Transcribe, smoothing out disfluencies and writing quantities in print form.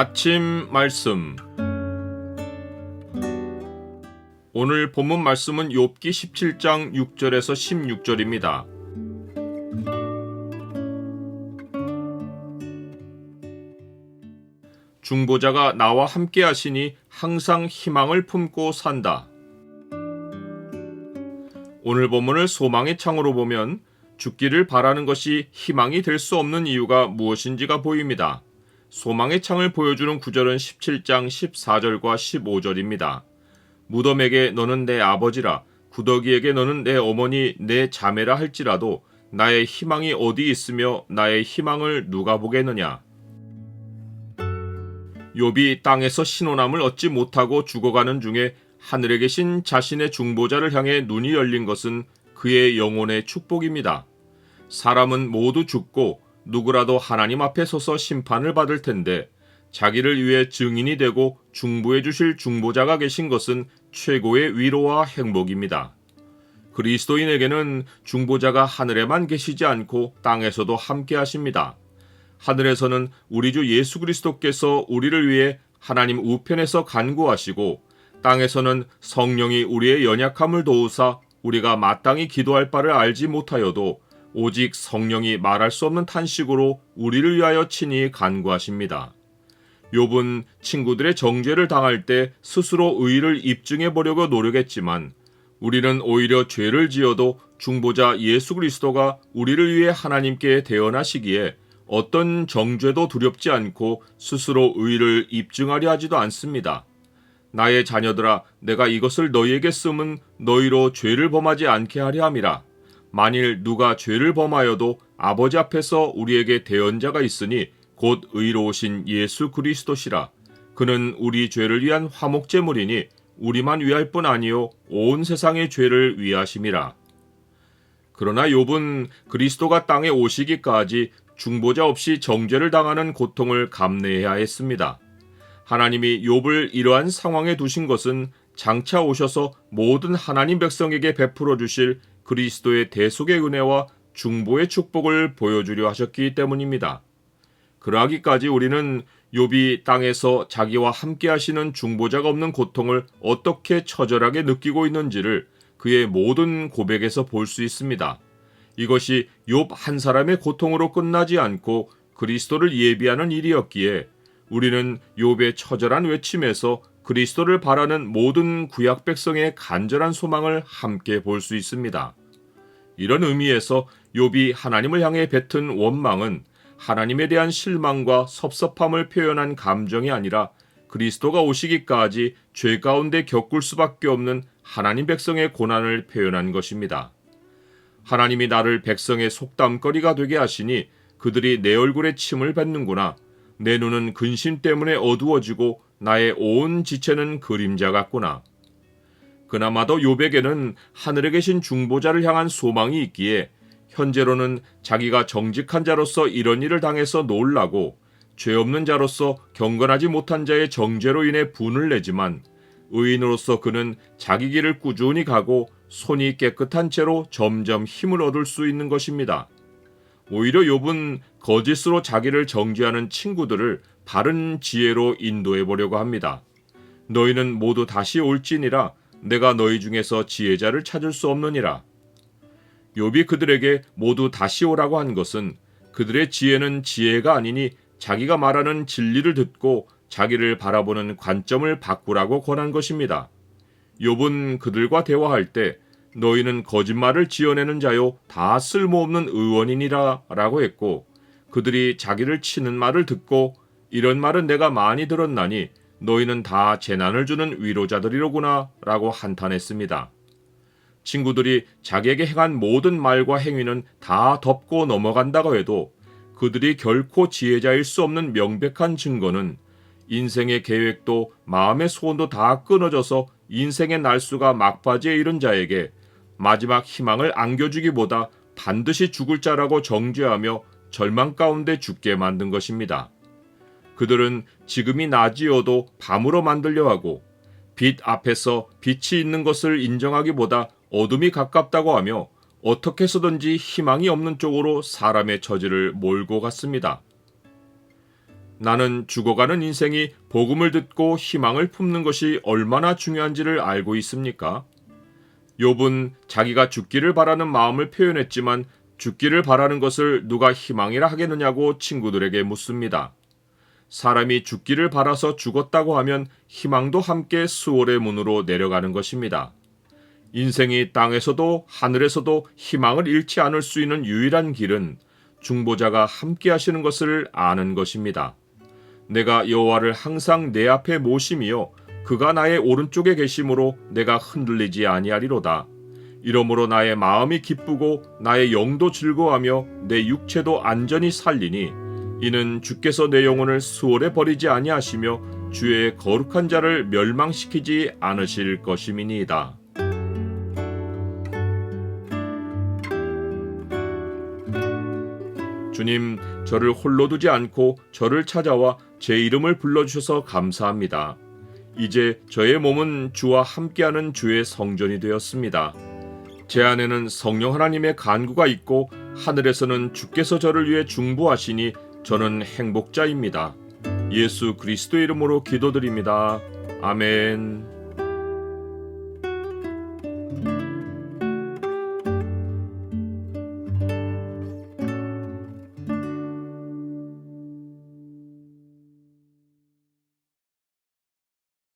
아침 말씀. 오늘 본문 말씀은 욥기 17장 6절에서 16절입니다. 중보자가 나와 함께 하시니 항상 희망을 품고 산다. 오늘 본문을 소망의 창으로 보면 죽기를 바라는 것이 희망이 될 수 없는 이유가 무엇인지가 보입니다. 소망의 창을 보여주는 구절은 17장 14절과 15절입니다. 무덤에게 너는 내 아버지라, 구더기에게 너는 내 어머니, 내 자매라 할지라도 나의 희망이 어디 있으며 나의 희망을 누가 보겠느냐. 욥이 땅에서 신혼함을 얻지 못하고 죽어가는 중에 하늘에 계신 자신의 중보자를 향해 눈이 열린 것은 그의 영혼의 축복입니다. 사람은 모두 죽고 누구라도 하나님 앞에 서서 심판을 받을 텐데 자기를 위해 증인이 되고 중보해 주실 중보자가 계신 것은 최고의 위로와 행복입니다. 그리스도인에게는 중보자가 하늘에만 계시지 않고 땅에서도 함께 하십니다. 하늘에서는 우리 주 예수 그리스도께서 우리를 위해 하나님 우편에서 간구하시고, 땅에서는 성령이 우리의 연약함을 도우사 우리가 마땅히 기도할 바를 알지 못하여도 오직 성령이 말할 수 없는 탄식으로 우리를 위하여 친히 간구하십니다. 욥은 친구들의 정죄를 당할 때 스스로 의를 입증해 보려고 노력했지만, 우리는 오히려 죄를 지어도 중보자 예수 그리스도가 우리를 위해 하나님께 대언하시기에 어떤 정죄도 두렵지 않고 스스로 의를 입증하려 하지도 않습니다. 나의 자녀들아, 내가 이것을 너희에게 쓰면 너희로 죄를 범하지 않게 하려 함이라. 만일 누가 죄를 범하여도 아버지 앞에서 우리에게 대언자가 있으니 곧 의로우신 예수 그리스도시라. 그는 우리 죄를 위한 화목제물이니 우리만 위할 뿐 아니요 온 세상의 죄를 위하심이라. 그러나 욥은 그리스도가 땅에 오시기까지 중보자 없이 정죄를 당하는 고통을 감내해야 했습니다. 하나님이 욥을 이러한 상황에 두신 것은 장차 오셔서 모든 하나님 백성에게 베풀어 주실 그리스도의 대속의 은혜와 중보의 축복을 보여주려 하셨기 때문입니다. 그러하기까지 우리는 욥이 땅에서 자기와 함께 하시는 중보자가 없는 고통을 어떻게 처절하게 느끼고 있는지를 그의 모든 고백에서 볼 수 있습니다. 이것이 욥 한 사람의 고통으로 끝나지 않고 그리스도를 예비하는 일이었기에 우리는 욥의 처절한 외침에서 그리스도를 바라는 모든 구약 백성의 간절한 소망을 함께 볼 수 있습니다. 이런 의미에서 욥이 하나님을 향해 뱉은 원망은 하나님에 대한 실망과 섭섭함을 표현한 감정이 아니라 그리스도가 오시기까지 죄 가운데 겪을 수밖에 없는 하나님 백성의 고난을 표현한 것입니다. 하나님이 나를 백성의 속담거리가 되게 하시니 그들이 내 얼굴에 침을 뱉는구나. 내 눈은 근심 때문에 어두워지고 나의 온 지체는 그림자 같구나. 그나마도 욥에게는 하늘에 계신 중보자를 향한 소망이 있기에 현재로는 자기가 정직한 자로서 이런 일을 당해서 놀라고 죄 없는 자로서 경건하지 못한 자의 정죄로 인해 분을 내지만, 의인으로서 그는 자기 길을 꾸준히 가고 손이 깨끗한 채로 점점 힘을 얻을 수 있는 것입니다. 오히려 욥은 거짓으로 자기를 정죄하는 친구들을 바른 지혜로 인도해 보려고 합니다. 너희는 모두 다시 올지니라. 내가 너희 중에서 지혜자를 찾을 수 없느니라. 욥이 그들에게 모두 다시 오라고 한 것은 그들의 지혜는 지혜가 아니니 자기가 말하는 진리를 듣고 자기를 바라보는 관점을 바꾸라고 권한 것입니다. 욥은 그들과 대화할 때 너희는 거짓말을 지어내는 자요 다 쓸모없는 의원이니라 라고 했고, 그들이 자기를 치는 말을 듣고 이런 말은 내가 많이 들었나니 너희는 다 재난을 주는 위로자들이로구나 라고 한탄했습니다. 친구들이 자기에게 행한 모든 말과 행위는 다 덮고 넘어간다고 해도 그들이 결코 지혜자일 수 없는 명백한 증거는 인생의 계획도 마음의 소원도 다 끊어져서 인생의 날수가 막바지에 이른 자에게 마지막 희망을 안겨주기보다 반드시 죽을 자라고 정죄하며 절망 가운데 죽게 만든 것입니다. 그들은 지금이 낮이어도 밤으로 만들려 하고 빛 앞에서 빛이 있는 것을 인정하기보다 어둠이 가깝다고 하며 어떻게 해서든지 희망이 없는 쪽으로 사람의 처지를 몰고 갔습니다. 나는 죽어가는 인생이 복음을 듣고 희망을 품는 것이 얼마나 중요한지를 알고 있습니까? 욥은 자기가 죽기를 바라는 마음을 표현했지만 죽기를 바라는 것을 누가 희망이라 하겠느냐고 친구들에게 묻습니다. 사람이 죽기를 바라서 죽었다고 하면 희망도 함께 수월의 문으로 내려가는 것입니다. 인생이 땅에서도 하늘에서도 희망을 잃지 않을 수 있는 유일한 길은 중보자가 함께 하시는 것을 아는 것입니다. 내가 여호와를 항상 내 앞에 모심이요 그가 나의 오른쪽에 계심으로 내가 흔들리지 아니하리로다. 이러므로 나의 마음이 기쁘고 나의 영도 즐거워하며 내 육체도 안전히 살리니 이는 주께서 내 영혼을 수월에 버리지 아니하시며 주의 거룩한 자를 멸망시키지 않으실 것임이니이다. 주님, 저를 홀로 두지 않고 저를 찾아와 제 이름을 불러주셔서 감사합니다. 이제 저의 몸은 주와 함께하는 주의 성전이 되었습니다. 제 안에는 성령 하나님의 간구가 있고 하늘에서는 주께서 저를 위해 중보하시니 저는 행복자입니다. 예수 그리스도의 이름으로 기도드립니다. 아멘.